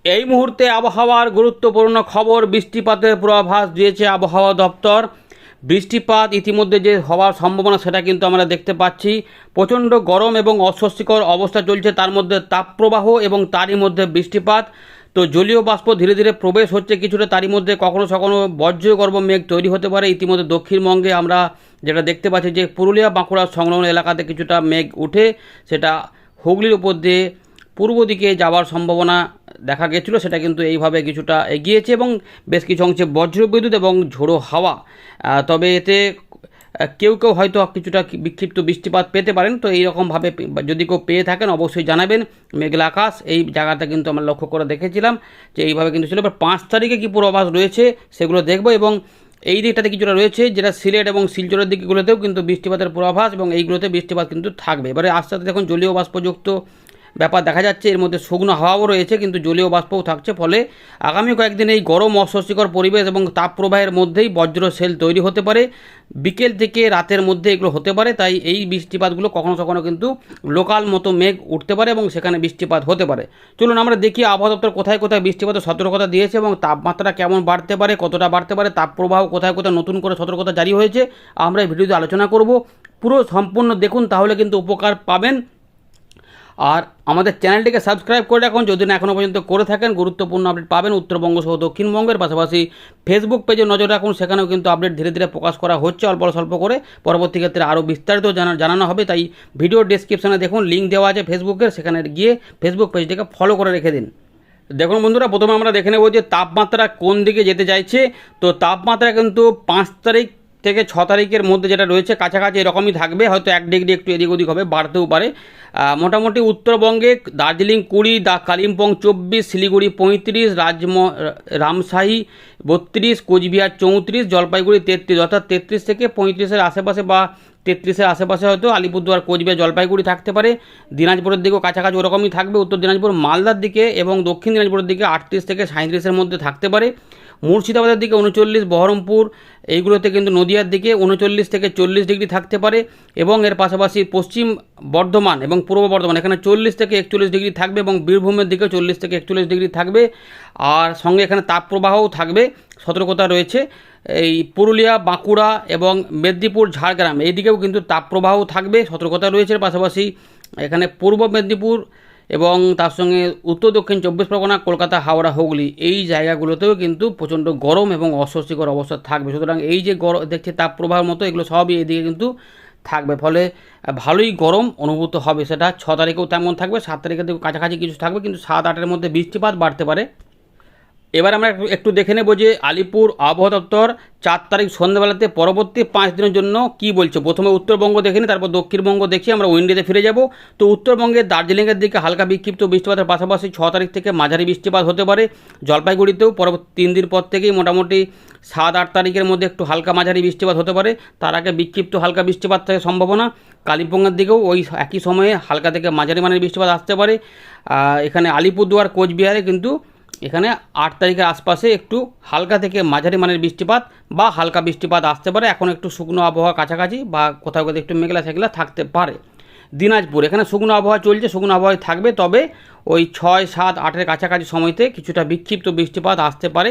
এই মুহূর্তে আবহাওয়ার গুরুত্বপূর্ণ খবর, বৃষ্টিপাতের পূর্বাভাস দিয়েছে আবহাওয়া দপ্তর। বৃষ্টিপাত ইতিমধ্যে যে হওয়ার সম্ভাবনা সেটা কিন্তু আমরা দেখতে পাচ্ছি। প্রচণ্ড গরম এবং অস্বস্তিকর অবস্থা চলছে, তার মধ্যে তাপপ্রবাহ এবং তারই মধ্যে বৃষ্টিপাত। তো জলীয় বাষ্প ধীরে ধীরে প্রবেশ হচ্ছে কিছুটা, তারই মধ্যে কখনো কখনো বজ্রগর্ভ মেঘ তৈরি হতে পারে। ইতিমধ্যে দক্ষিণবঙ্গে আমরা যেটা দেখতে পাচ্ছি যে পুরুলিয়া বাঁকুড়া সংলগ্ন এলাকাতে কিছুটা মেঘ উঠে সেটা হুগলির উপর দিয়ে পূর্ব দিকে যাওয়ার সম্ভাবনা দেখা গেছিলো, সেটা কিন্তু এইভাবে কিছুটা এগিয়েছে এবং বেশ কিছু অংশে বজ্রবিদ্যুৎ এবং ঝোড়ো হাওয়া। তবে এতে কেউ কেউ হয়তো কিছুটা বিক্ষিপ্ত বৃষ্টিপাত পেতে পারেন। তো এইরকমভাবে যদি কেউ পেয়ে থাকেন অবশ্যই জানাবেন। মেঘলা আকাশ এই জায়গাটা কিন্তু আমরা লক্ষ্য করে দেখেছিলাম যে এইভাবে কিন্তু ছিল। এবার 5 তারিখে কী পূর্বাভাস রয়েছে সেগুলো দেখব, এবং এই দিকটাতে কিছুটা রয়েছে যেটা সিলেট এবং শিলচরের দিকগুলোতেও কিন্তু বৃষ্টিপাতের পূর্বাভাস, এবং এইগুলোতে বৃষ্টিপাত কিন্তু থাকবে। এবারে আস্তে আস্তে দেখুন জলীয় বাষ্পযুক্ত ব্যাপার দেখা যাচ্ছে, এর মধ্যে শুকনো হাওয়াও রয়েছে কিন্তু জলীয় বাষ্পও থাকছে। ফলে আগামী কয়েকদিন এই গরম অস্বস্তিকর পরিবেশ এবং তাপপ্রবাহের মধ্যেই বজ্র সেল তৈরি হতে পারে। বিকেল থেকে রাতের মধ্যে এগুলো হতে পারে, তাই এই বৃষ্টিপাতগুলো কখনো কখনো কিন্তু লোকাল মতো মেঘ উঠতে পারে এবং সেখানে বৃষ্টিপাত হতে পারে। চলুন আমরা দেখি আবহাওয়া দপ্তর কোথায় কোথায় বৃষ্টিপাতের সতর্কতা দিয়েছে এবং তাপমাত্রা কেমন বাড়তে পারে, কতটা বাড়তে পারে, তাপপ্রবাহ কোথায় কোথায় নতুন করে সতর্কতা জারি হয়েছে আমরা এই ভিডিওতে আলোচনা করব। পুরো সম্পূর্ণ দেখুন, তাহলে কিন্তু উপকার পাবেন। আর আমাদের চ্যানেলটিকে সাবস্ক্রাইব করে রাখুন যদি না এখনও পর্যন্ত করে থাকেন। গুরুত্বপূর্ণ আপডেট পাবেন উত্তরবঙ্গ সহ দক্ষিণবঙ্গের। পাশাপাশি ফেসবুক পেজে নজর রাখুন, সেখানেও কিন্তু আপডেট ধীরে ধীরে প্রকাশ করা হচ্ছে অল্প স্বল্প করে। পরবর্তী ক্ষেত্রে আরও বিস্তারিত জানানো হবে, তাই ভিডিও ডেসক্রিপশানে দেখুন লিঙ্ক দেওয়া আছে ফেসবুকের, সেখানে গিয়ে ফেসবুক পেজটিকে ফলো করে রেখে দিন। দেখুন বন্ধুরা, প্রথমে আমরা দেখে নেব যে তাপমাত্রা কোন দিকে যেতে চাইছে। তো তাপমাত্রা কিন্তু 5 তারিখ থেকে 6 তারিখের মধ্যে যেটা রয়েছে কাছাকাছি এরকমই থাকবে, হয়তো 1 ডিগ্রি একটু এদিক ওদিক হবে, বাড়তেও পারে। মোটামুটি উত্তরবঙ্গে দার্জিলিং 20, কালিম্পং 24, শিলিগুড়ি 35, রামশাহী 32, কোচবিহার 34, জলপাইগুড়ি 33, অর্থাৎ 33 থেকে 35-এর আশেপাশে বা 33-এর আশেপাশে হয়তো আলিপুরদুয়ার, কোচবিহার, জলপাইগুড়ি থাকতে পারে। দিনাজপুরের দিকেও কাছাকাছি ওরকমই থাকবে। উত্তর দিনাজপুর, মালদার দিকে এবং দক্ষিণ দিনাজপুরের দিকে 38 থেকে 37-এর মধ্যে থাকতে পারে। মুর্শিদাবাদের দিকে 39, বহরমপুর এইগুলোতে কিন্তু নদিয়ার দিকে 39 থেকে 40 ডিগ্রি থাকতে পারে। এবং এর পাশাপাশি পশ্চিম বর্ধমান এবং পূর্ব বর্ধমান এখানে 40 থেকে 41 ডিগ্রি থাকবে, এবং বীরভূমের দিকে 40 থেকে 41 ডিগ্রি থাকবে। আর সঙ্গে এখানে তাপপ্রবাহও থাকবে, সতর্কতা রয়েছে। এই পুরুলিয়া, বাঁকুড়া এবং মেদিনীপুর, ঝাড়গ্রাম এই দিকেও কিন্তু তাপপ্রবাহ থাকবে, সতর্কতা রয়েছে। পাশাপাশি এখানে পূর্ব মেদিনীপুর এবং তার সঙ্গে উত্তর দক্ষিণ 24 পরগনা, কলকাতা, হাওড়া, হুগলি এই জায়গাগুলোতেও কিন্তু প্রচণ্ড গরম এবং অস্বস্তিকর অবস্থা থাকবে। সুতরাং এই যে গরম দেখছে তাপপ্রবাহের মতো, এগুলো সবই এদিকে কিন্তু থাকবে, ফলে ভালোই গরম অনুভূত হবে। সেটা 6 তারিখেও তেমন থাকবে, 7 তারিখের দিকে কাছাকাছি কিছু থাকবে, কিন্তু 7-8-এর মধ্যে বৃষ্টিপাত বাড়তে পারে। এবার আমরা একটু দেখে নেব যে আলিপুর আবহাওয়া দপ্তর 4 তারিখ সন্ধ্যাবেলাতে পরবর্তী 5 দিনের জন্য কি বলছে। প্রথমে উত্তরবঙ্গ দেখে নিই, তারপর দক্ষিণবঙ্গ দেখি, আমরা উইন্ডেতে ফিরে যাব। তো উত্তরবঙ্গের দার্জিলিংয়ের দিকে হালকা বিক্ষিপ্ত বৃষ্টিপাতের পাশাপাশি 6 তারিখ থেকে মাঝারি বৃষ্টিপাত হতে পারে। জলপাইগুড়িতেও পরবর্তী 3 দিন পর থেকেই মোটামুটি 7-8 তারিখের মধ্যে একটু হালকা মাঝারি বৃষ্টিপাত হতে পারে, তার আগে বিক্ষিপ্ত হালকা বৃষ্টিপাত থাকার সম্ভাবনা। কালিম্পংয়ের দিকেও ওই একই সময়ে হালকা থেকে মাঝারি মানের বৃষ্টিপাত আসতে পারে। এখানে আলিপুরদুয়ার, কোচবিহারে কিন্তু এখানে 8 তারিখের আশপাশে একটু হালকা থেকে মাঝারি মানের বৃষ্টিপাত বা হালকা বৃষ্টিপাত আসতে পারে। এখন একটু শুকনো আবহাওয়া কাছাকাছি বা কোথাও কোথাও একটু মেঘলা সেঘলা থাকতে পারে। দিনাজপুর এখানে শুকনো আবহাওয়া চলছে, শুকনো আবহাওয়ায় থাকবে, তবে ওই 6, 7, 8-এর কাছাকাছি সময়তে কিছুটা বিক্ষিপ্ত বৃষ্টিপাত আসতে পারে,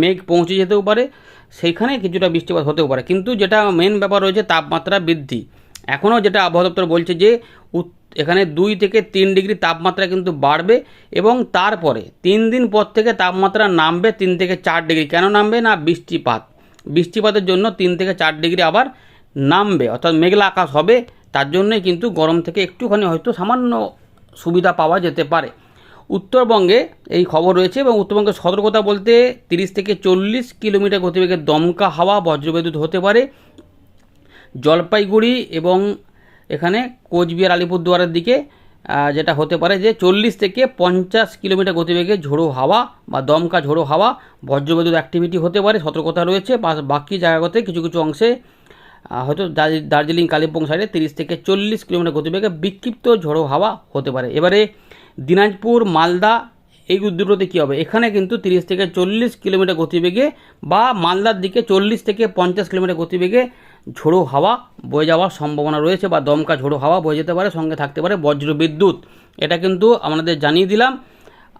মেঘ পৌঁছে যেতেও পারে, সেইখানে কিছুটা বৃষ্টিপাত হতেও পারে। কিন্তু যেটা মেন ব্যাপার রয়েছে তাপমাত্রা বৃদ্ধি। এখনও যেটা আবহাওয়া দপ্তর বলছে যে এখানে 2 থেকে 3 ডিগ্রি তাপমাত্রা কিন্তু বাড়বে, এবং তারপরে 3 দিন পর থেকে তাপমাত্রা নামবে 3 থেকে 4 ডিগ্রি। কেন নামবে না, বৃষ্টিপাতের জন্য 3 থেকে 4 ডিগ্রি আবার নামবে, অর্থাৎ মেঘলা আকাশ হবে। তার জন্যই কিন্তু গরম থেকে একটুখানি হয়তো সামান্য সুবিধা পাওয়া যেতে পারে। উত্তরবঙ্গে এই খবর রয়েছে, এবং উত্তরবঙ্গের সতর্কতা বলতে 30 থেকে 40 কিলোমিটার গতিবেগে দমকা হাওয়া, বজ্রবিদ্যুৎ হতে পারে। জলপাইগুড়ি এবং এখানে কোচবিহার, আলিপুরদুয়ারের দিকে যেটা হতে পারে যে 40 থেকে 50 কিলোমিটার গতিবেগে ঝোড়ো হাওয়া বা দমকা ঝোড়ো হাওয়া, বজ্রবিদ্যুৎ অ্যাক্টিভিটি হতে পারে, সতর্কতা রয়েছে। বাকি জায়গাতে কিছু কিছু অংশে হয়তো দার্জিলিং, কালিম্পং সাইডে 30 থেকে 40 কিলোমিটার গতিবেগে বিক্ষিপ্ত ঝোড়ো হাওয়া হতে পারে। এবারে দিনাজপুর, মালদা এই দুটোতে কী হবে, এখানে কিন্তু 30 থেকে 40 কিলোমিটার গতিবেগে বা মালদার দিকে 40 থেকে 50 কিলোমিটার গতিবেগে ঝোড়ো হাওয়া বয়ে যাওয়ার সম্ভাবনা রয়েছে, বা দমকা ঝোড়ো হাওয়া বয়ে যেতে পারে, সঙ্গে থাকতে পারে বজ্রবিদ্যুৎ। এটা কিন্তু আমাদের জানিয়ে দিলাম।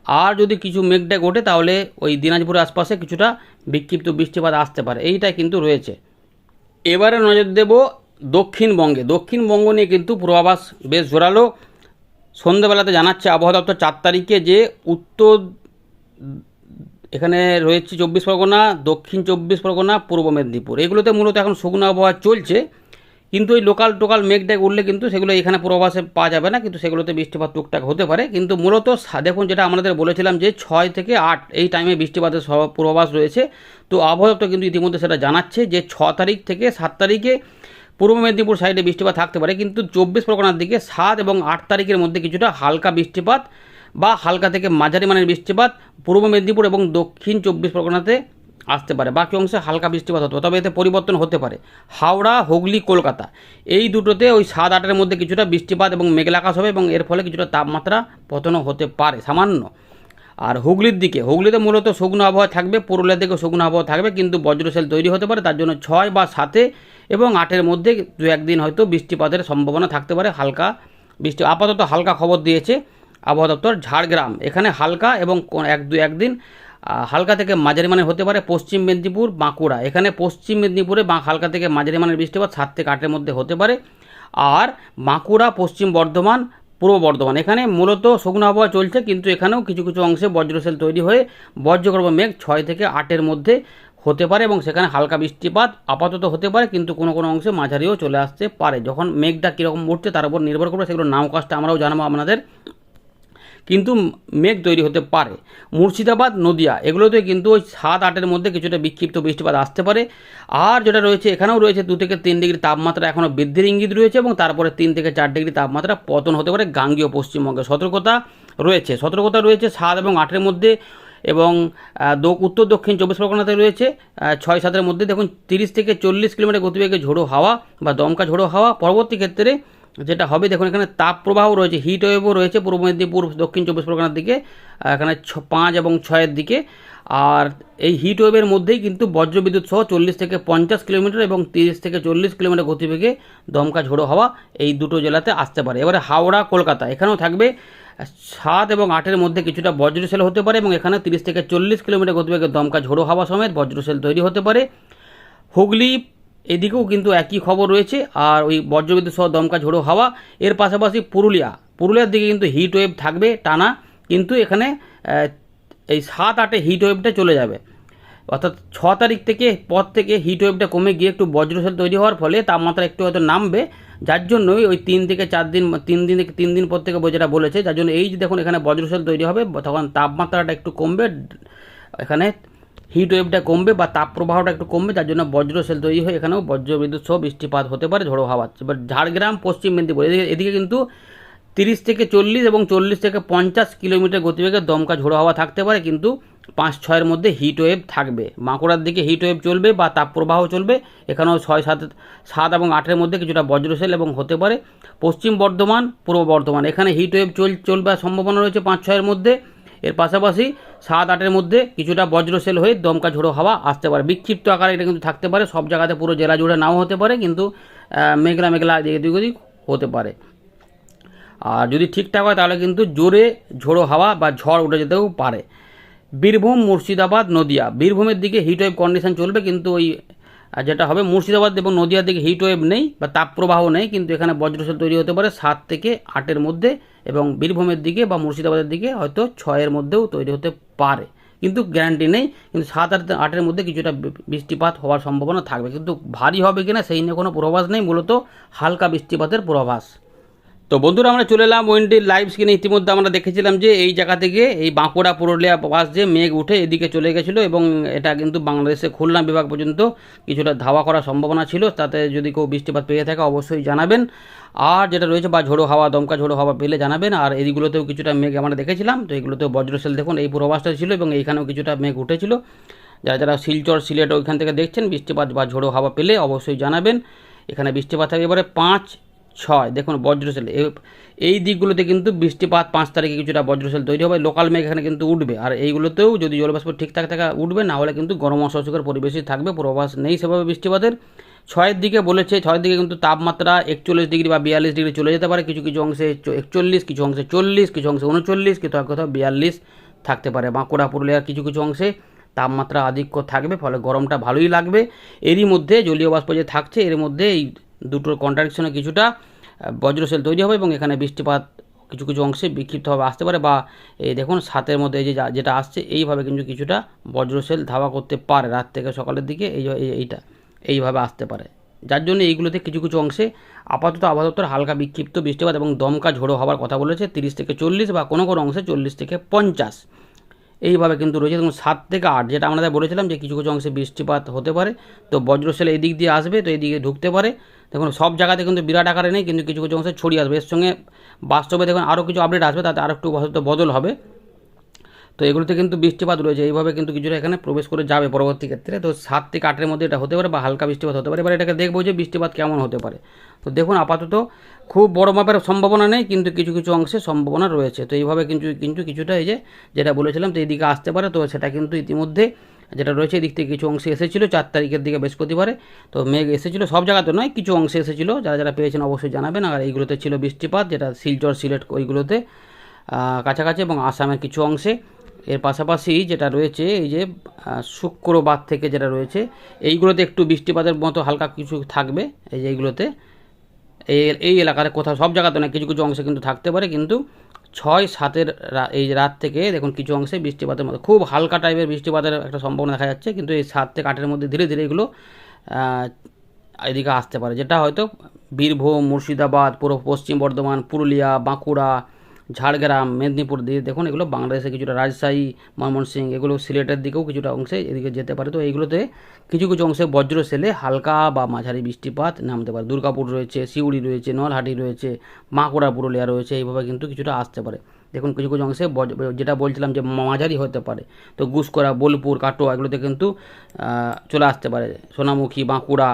আর যদি কিছু মেঘডেক ওঠে তাহলে ওই দিনাজপুরের আশপাশে কিছুটা বিক্ষিপ্ত বৃষ্টিপাত আসতে পারে, এইটাই কিন্তু রয়েছে। এবারে নজর দেব দক্ষিণবঙ্গে। দক্ষিণবঙ্গ নিয়ে কিন্তু পূর্বাভাস বেশ জোরালো। সন্ধ্যেবেলাতে জানাচ্ছে আবহাওয়া দপ্তর 4 তারিখে যে উত্তর এখানে রয়েছে 24 পরগনা, দক্ষিণ 24 পরগনা, পূর্ব মেদিনীপুর, এগুলোতে মূলত এখন শুকনো আবহাওয়া চলছে, কিন্তু ওই লোকাল টোকাল মেঘডেক উঠলে কিন্তু সেগুলো এখানে পূর্বাভাসে পাওয়া যাবে না, কিন্তু সেগুলোতে বৃষ্টিপাত টুকটাক হতে পারে। কিন্তু মূলত দেখুন, যেটা আমাদের বলেছিলাম যে 6 থেকে 8 এই টাইমে বৃষ্টিপাতের পূর্বাভাস রয়েছে। তো আবহাওয়া দপ্তর কিন্তু ইতিমধ্যে সেটা জানাচ্ছে যে 6 তারিখ থেকে 7 তারিখে পূর্ব মেদিনীপুর সাইডে বৃষ্টিপাত থাকতে পারে, কিন্তু 24 পরগনার দিকে 7 এবং 8 তারিখের মধ্যে কিছুটা হালকা বৃষ্টিপাত বা হালকা থেকে মাঝারি মানের বৃষ্টিপাত পূর্ব মেদিনীপুর এবং দক্ষিণ 24 পরগনাতে আসতে পারে। বাকি অংশে হালকা বৃষ্টিপাত হতে পারে, তবে এতে পরিবর্তন হতে পারে। হাওড়া, হুগলি, কলকাতা এই দুটোতে ওই 7-8-এর মধ্যে কিছুটা বৃষ্টিপাত এবং মেঘলা আকাশ হবে, এবং এর ফলে কিছুটা তাপমাত্রা পতনও হতে পারে সামান্য। আর হুগলির দিকে, হুগলিতে মূলত শুকনো আবহাওয়া থাকবে, পুরুলিয়ার দিকে শুকনো আবহাওয়া থাকবে, কিন্তু বজ্রশেল তৈরি হতে পারে। তার জন্য 6 বা 7 এবং 8-এর মধ্যে 2-1 দিন হয়তো বৃষ্টিপাতের সম্ভাবনা থাকতে পারে, হালকা বৃষ্টি। আপাতত হালকা খবর দিয়েছে আবহাওয়া দপ্তর। ঝাড়গ্রাম এখানে হালকা এবং 1-2-1 দিন হালকা থেকে মাঝারি মানের হতে পারে। পশ্চিম মেদিনীপুর, বাঁকুড়া এখানে পশ্চিম মেদিনীপুরে হালকা থেকে মাঝারি মানের বৃষ্টিপাত 7 থেকে 8-এর মধ্যে হতে পারে। আর বাঁকুড়া, পশ্চিম বর্ধমান, পূর্ব বর্ধমান এখানে মূলত শুকনো আবহাওয়া চলছে, কিন্তু এখানেও কিছু কিছু অংশে বজ্রশেল তৈরি হয়ে বজ্রগর্ভ মেঘ 6 থেকে 8-এর মধ্যে হতে পারে, এবং সেখানে হালকা বৃষ্টিপাত আপাতত হতে পারে, কিন্তু কোনো কোনো অংশে মাঝারিও চলে আসতে পারে। যখন মেঘটা কীরকম উঠছে তার উপর নির্ভর করবে, সেগুলো নামকাস্টে আমরাও জানাবো আপনাদের, কিন্তু মেঘ তৈরি হতে পারে। মুর্শিদাবাদ, নদিয়া এগুলোতে কিন্তু ওই 7-8-এর মধ্যে কিছুটা বিক্ষিপ্ত বৃষ্টিপাত আসতে পারে। আর যেটা রয়েছে এখানেও রয়েছে 2 থেকে 3 ডিগ্রি তাপমাত্রা এখনও বৃদ্ধির ইঙ্গিত রয়েছে, এবং তারপরে 3 থেকে 4 ডিগ্রি তাপমাত্রা পতন হতে পারে গাঙ্গীয় পশ্চিমবঙ্গে। সতর্কতা রয়েছে 7 এবং 8-এর মধ্যে, এবং উত্তর দক্ষিণ 24 পরগনাতে রয়েছে 6-7-এর মধ্যে। দেখুন 30 থেকে 40 কিলোমিটার গতিবেগে ঝোড়ো হাওয়া বা দমকা ঝোড়ো হাওয়া। পরবর্তী ক্ষেত্রে যেটা হবে, দেখুন এখানে তাপ প্রবাহ রয়েছে, হিট ওয়েভও রয়েছে পূর্ব মেদিনীপুর, দক্ষিণ 24 পরগনার দিকে, এখানে 5 এবং 6-এর দিকে। আর এই হিট ওয়েভের মধ্যেই কিন্তু বজ্রবিদ্যুৎ সহ 40 থেকে 50 কিলোমিটার এবং 30 থেকে 40 কিলোমিটার গতিবেগে দমকা ঝোড়ো হাওয়া এই দুটো জেলাতে আসতে পারে। এবারে হাওড়া, কলকাতা এখানেও থাকবে 7 এবং 8-এর মধ্যে কিছুটা বজ্রশেল হতে পারে, এবং এখানে 30 থেকে 40 কিলোমিটার গতিবেগে দমকা ঝোড়ো হাওয়া সমেত বজ্রশেল তৈরি হতে পারে। হুগলি এদিকেও কিন্তু একই খবর রয়েছে, আর ওই বজ্রবিদ্যুৎ সহ দমকা ঝোড়ো হাওয়া। এর পাশাপাশি পুরুলিয়ার দিকে কিন্তু হিট ওয়েভ থাকবে টানা, কিন্তু এখানে এই 7-8-এ হিট ওয়েভটা চলে যাবে, অর্থাৎ 6 তারিখ থেকে পর থেকে হিট ওয়েভটা কমে গিয়ে একটু বজ্রশেল তৈরি হওয়ার ফলে তাপমাত্রা একটু হয়তো নামবে, যার জন্যই ওই 3 থেকে 4 দিন 3 দিন পর থেকে যেটা বলেছে, যার জন্য এই যে দেখুন এখানে বজ্রশেল তৈরি হবে, তখন তাপমাত্রাটা একটু কমবে, এখানে হিট ওয়েভটা কমবে বা তাপ প্রবাহটা একটু কমবে, যার জন্য বজ্রশেল তৈরি হয়ে এখানেও বজ্রবিদ্যুৎ সহ বৃষ্টিপাত হতে পারে, ঝোড়ো হাওয়া। এবার ঝাড়গ্রাম, পশ্চিম মেদিনীপুর এদিকে কিন্তু 30 থেকে 40 এবং 40 থেকে 50 কিলোমিটার গতিবেগে দমকা ঝোড়ো হাওয়া থাকতে পারে, কিন্তু 5-6-এর মধ্যে হিট ওয়েভ থাকবে। বাঁকুড়ার দিকে হিট ওয়েভ চলবে বা তাপ প্রবাহ চলবে, এখানেও 7 এবং 8-এর মধ্যে কিছুটা বজ্রশেল এবং হতে পারে। পশ্চিম বর্ধমান, পূর্ব বর্ধমান এখানে হিট ওয়েভ চলবে সম্ভাবনা রয়েছে 5-6-এর মধ্যে। এর পাশাপাশি 7-8-এর মধ্যে কিছুটা বজ্রশেল হয়ে দমকা ঝোড়ো হাওয়া আসতে পারে, বিক্ষিপ্ত আকারে এটা কিন্তু থাকতে পারে। সব জায়গাতে পুরো জেলা জুড়ে নাও হতে পারে, কিন্তু মেঘলা এদিক ওদিক হতে পারে। আর যদি ঠিকঠাক হয় তাহলে কিন্তু জোরে ঝোড়ো হাওয়া বা ঝড় উঠে যেতেও পারে। বীরভূম, মুর্শিদাবাদ, নদিয়া বীরভূমের দিকে হিট ওয়েভ কন্ডিশন চলবে, কিন্তু ওই যেটা হবে মুর্শিদাবাদ এবং নদিয়ার দিকে হিট ওয়েভ নেই বা তাপ প্রবাহ নেই, কিন্তু এখানে বজ্রশেল তৈরি হতে পারে 7 থেকে 8-এর মধ্যে, এবং বীরভূমের দিকে বা মুর্শিদাবাদের দিকে হয়তো 6-এর মধ্যেও তৈরি হতে পারে, কিন্তু গ্যারান্টি নেই। কিন্তু 7-8-এর মধ্যে কিছুটা বৃষ্টিপাত হওয়ার সম্ভাবনা থাকবে, কিন্তু ভারী হবে কিনা সেই নিয়ে কোনো পূর্বাভাস নেই, মূলত হালকা বৃষ্টিপাতের পূর্বাভাস। তো বন্ধুরা, আমরা চলে এলাম ওয়েন্ডির লাইভ স্ক্রিনে। ইতিমধ্যে আমরা দেখেছিলাম যে এই জায়গা থেকে এই বাঁকুড়া, পুরুলিয়া পাশ যে মেঘ উঠে এদিকে চলে গেছিলো, এবং এটা কিন্তু বাংলাদেশে খুলনা বিভাগ পর্যন্ত কিছুটা ধাওয়া করার সম্ভাবনা ছিল। তাতে যদি কেউ বৃষ্টিপাত পেয়ে থাকে অবশ্যই জানাবেন, আর যেটা রয়েছে বা ঝোড়ো হাওয়া, দমকা ঝোড়ো হাওয়া পেলে জানাবেন। আর এইগুলোতেও কিছুটা মেঘ আমরা দেখেছিলাম, তো এগুলোতেও বজ্রশেল দেখুন এই পূর্বাভাসটা ছিল, এবং এইখানেও কিছুটা মেঘ উঠেছিল। যারা শিলচর, সিলেট ওইখান থেকে দেখছেন বৃষ্টিপাত বা ঝোড়ো হাওয়া পেলে অবশ্যই জানাবেন। এখানে বৃষ্টিপাত থাকে এবারে 5-6 দেখুন বজ্রশেল এই দিকগুলোতে কিন্তু বৃষ্টিপাত 5 তারিখে কিছুটা বজ্রশেল তৈরি হবে, লোকাল মেঘ এখানে কিন্তু উঠবে। আর এইগুলোতেও যদি জলবাষ্প ঠিকঠাক থাকা উঠবে, না হলে কিন্তু গরম অস্বস্তিকর পরিবেশই থাকবে, পূর্বাভাস নেই সেভাবে বৃষ্টিপাতের। 6-এর দিকে বলেছে, 6-এর দিকে কিন্তু তাপমাত্রা 41 ডিগ্রি বা 42 ডিগ্রি চলে যেতে পারে, কিছু কিছু অংশে 41, কিছু অংশে 40, কিছু অংশে 39, কোথাও 42, থাকতে পারে। বাঁকুড়া পুরুলিয়ার কিছু কিছু অংশে তাপমাত্রা আধিক্য থাকবে, ফলে গরমটা ভালোই লাগবে। এরই মধ্যে জলীয় বাষ্প যে থাকছে, এর মধ্যে এই দুটোর কন্ট্রাডিকশনে কিছুটা বজ্রশেল তৈরি হবে এবং এখানে বৃষ্টিপাত কিছু কিছু অংশে বিক্ষিপ্তভাবে আসতে পারে, বা এই দেখুন 7-এর মধ্যে এই যে যেটা আসছে এইভাবে কিন্তু কিছুটা বজ্রশেল ধাওয়া করতে পারে রাত থেকে সকালের দিকে, এইটা এইভাবে আসতে পারে। যার জন্য এইগুলোতে কিছু কিছু অংশে আপাতত আবহাওয়া দপ্তর হালকা বিক্ষিপ্ত বৃষ্টিপাত এবং দমকা ঝোড়ো হওয়ার কথা বলেছে, 30 থেকে 40 বা কোনো কোনো অংশে 40 থেকে 50 এইভাবে কিন্তু রয়েছে। দেখুন 7 থেকে 8 যেটা আমরা বলেছিলাম যে কিছু কিছু অংশে বৃষ্টিপাত হতে পারে, তো বজ্রশেল এই দিক দিয়ে আসবে, তো এই দিকে ঢুকতে পারে। দেখুন সব জায়গাতে কিন্তু বিরাট আকারে নেই, কিন্তু কিছু কিছু অংশে ছড়িয়ে আসবে। এর সঙ্গে বাস্তবে দেখুন আরও কিছু আপডেট আসবে, তাতে আরও একটু হয়তো বদল হবে। তো এগুলোতে কিন্তু বৃষ্টিপাত রয়েছে, এইভাবে কিন্তু কিছুটা এখানে প্রবেশ করে যাবে পরবর্তী ক্ষেত্রে। তো 7 থেকে 8-এর মধ্যে এটা হতে পারে বা হালকা বৃষ্টিপাত হতে পারে। এবার এটাকে দেখবো যে বৃষ্টিপাত কেমন হতে পারে। তো দেখুন আপাতত খুব বড় মাপের সম্ভাবনা নেই, কিন্তু কিছু কিছু অংশে সম্ভাবনা রয়েছে। তো এইভাবে কিন্তু কিছুটা এই যে যেটা বলেছিলাম, তো এইদিকে আসতে পারে। তো সেটা কিন্তু ইতিমধ্যে যেটা রয়েছে এদিক থেকে কিছু অংশে এসেছিলো 4 তারিখের দিকে বৃহস্পতিবারে। তো মেঘ এসেছিলো, সব জায়গাতে নয়, কিছু অংশে এসেছিলো। যারা যারা পেয়েছেন অবশ্যই জানাবেন। আর এইগুলোতে ছিল বৃষ্টিপাত, যেটা শিলচর সিলেট ওইগুলোতে কাছাকাছি এবং আসামের কিছু অংশে। এর পাশাপাশি যেটা রয়েছে এই যে শুক্রবার থেকে যেটা রয়েছে এইগুলোতে একটু বৃষ্টিপাতের মতো হালকা কিছু থাকবে। এই যে এইগুলোতে এই এলাকাতে কোথাও, সব জায়গাতে না, কিছু কিছু অংশে কিন্তু থাকতে পারে। কিন্তু 6-7-এর এই রাত থেকে দেখুন কিছু অংশে বৃষ্টিপাতের মতো খুব হালকা টাইপের বৃষ্টিপাতের একটা সম্ভাবনা দেখা যাচ্ছে, কিন্তু এই 7 থেকে 8-এর মধ্যে ধীরে ধীরে এগুলো এদিকে আসতে পারে, যেটা হয়তো বীরভূম, মুর্শিদাবাদ, পুরো পশ্চিম বর্ধমান, পুরুলিয়া, বাঁকুড়া, ঝাড়গ্রাম, মেদিনীপুর দিয়ে দেখুন এগুলো বাংলাদেশে কিছুটা, রাজশাহী, ময়মনসিংহ, এগুলো সিলেটের দিকেও কিছুটা অংশে এদিকে যেতে পারে। তো এইগুলোতে কিছু কিছু অংশে বজ্রশেলে হালকা বা মাঝারি বৃষ্টিপাত নামতে পারে। দুর্গাপুর রয়েছে, সিউড়ি রয়েছে, নলহাটি রয়েছে, বাঁকুড়া, পুরুলিয়া রয়েছে, এইভাবে কিন্তু কিছুটা আসতে পারে। দেখুন কিছু কিছু অংশে যেটা বলছিলাম যে মাঝারি হতে পারে, তো গুসকরা, বোলপুর, কাটোয়া এগুলোতে কিন্তু চলে আসতে পারে। সোনামুখী, বাঁকুড়া,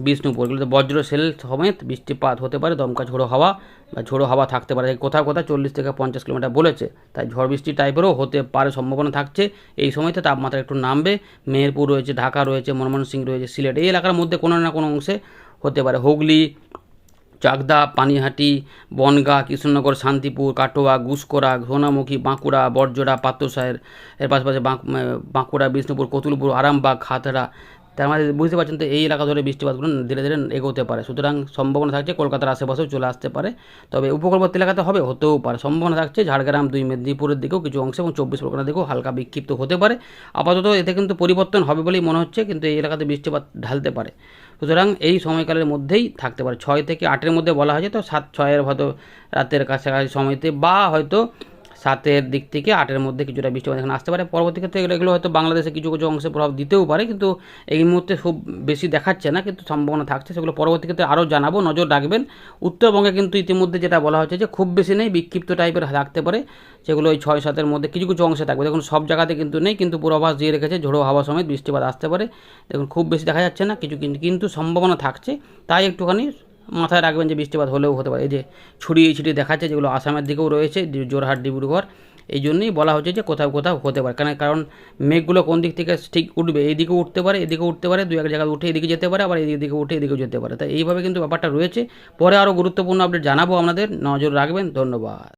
বিষ্ণুপুর এগুলোতে বজ্রশেল সমেত বৃষ্টিপাত হতে পারে, দমকা ঝোড়ো হাওয়া বা ঝোড়ো হাওয়া থাকতে পারে। কোথাও কোথাও 40 থেকে 50 কিলোমিটার বলেছে, তাই ঝড় বৃষ্টি টাইপেরও হতে পারে, সম্ভাবনা থাকছে। এই সময়তে তাপমাত্রা একটু নামবে। মেহেরপুর রয়েছে, ঢাকা রয়েছে, ময়মনসিংহ রয়েছে, সিলেট এই এলাকার মধ্যে কোনো না কোনো অংশে হতে পারে। হুগলি, চাকদা, পানিহাটি, বনগাঁ, কৃষ্ণনগর, শান্তিপুর, কাটোয়া, গুসকরা, সোনামুখী, বাঁকুড়া, বড়জোড়া, পাত্রসাহের, এর পাশাপাশি বাঁকুড়া, বিষ্ণুপুর, কতুলপুর, আরামবাগ, খাতড়া, তার মানে বুঝতে পারছেন তো এই এলাকা ধরে বৃষ্টিপাতগুলো ধীরে ধীরে এগোতে পারে। সুতরাং সম্ভাবনা থাকছে কলকাতার আশেপাশেও চলে আসতে পারে, তবে উপকূলবর্তী এলাকাতে হবে, হতেও পারে। সম্ভাবনা থাকছে ঝাড়গ্রাম, 2 মেদিনীপুরের দিকেও কিছু অংশে এবং 24 পরগনার দিকেও হালকা বিক্ষিপ্ত হতে পারে। আপাতত এতে কিন্তু পরিবর্তন হবে বলেই মনে হচ্ছে, কিন্তু এই এলাকাতে বৃষ্টিপাত ঢালতে পারে। সুতরাং এই সময়কালের মধ্যেই থাকতে পারে। 6 থেকে 8-এর মধ্যে বলা হয়েছে, তো 7-6-এর হয়তো রাতের কাছাকাছি সময়তে, বা হয়তো 7-এর দিক থেকে 8-এর মধ্যে কিছুটা বৃষ্টিপাত এখানে আসতে পারে। পরবর্তী ক্ষেত্রে এগুলো হয়তো বাংলাদেশে কিছু কিছু অংশে প্রভাব দিতেও পারে, কিন্তু এই মুহূর্তে খুব বেশি দেখাচ্ছে না, কিন্তু সম্ভাবনা থাকছে। সেগুলো পরবর্তী ক্ষেত্রে আরও জানাবো, নজর রাখবেন। উত্তরবঙ্গে কিন্তু ইতিমধ্যে যেটা বলা হচ্ছে যে খুব বেশি নেই, বিক্ষিপ্ত টাইপের থাকতে পারে, যেগুলো ওই 6-7-এর মধ্যে কিছু কিছু অংশে থাকবে। দেখুন সব জায়গাতে কিন্তু নেই, কিন্তু পূর্বাভাস দিয়ে রেখেছে ঝোড়ো হাওয়া সমেত বৃষ্টিপাত আসতে পারে। দেখুন খুব বেশি দেখা যাচ্ছে না, কিছু কিন্তু সম্ভাবনা থাকছে, তাই একটুখানি মাথায় রাখবেন যে বৃষ্টিপাত হলেও হতে পারে। এই যে ছড়িয়ে ছিটিয়ে দেখাচ্ছে, যেগুলো আসামের দিকেও রয়েছে, জোরহাট, ডিব্রুগড়, এই জন্যই বলা হচ্ছে যে কোথাও কোথাও হতে পারে। কারণ মেঘগুলো কোন দিক থেকে ঠিক উঠবে, এইদিকেও উঠতে পারে, এদিকেও উঠতে পারে, 2-1 জায়গায় উঠে এদিকে যেতে পারে, আবার এদিকে উঠে এদিকেও যেতে পারে। তাই এইভাবে কিন্তু ব্যাপারটা রয়েছে। পরে আরও গুরুত্বপূর্ণ আপডেট জানাবো আপনাদের, নজর রাখবেন। ধন্যবাদ।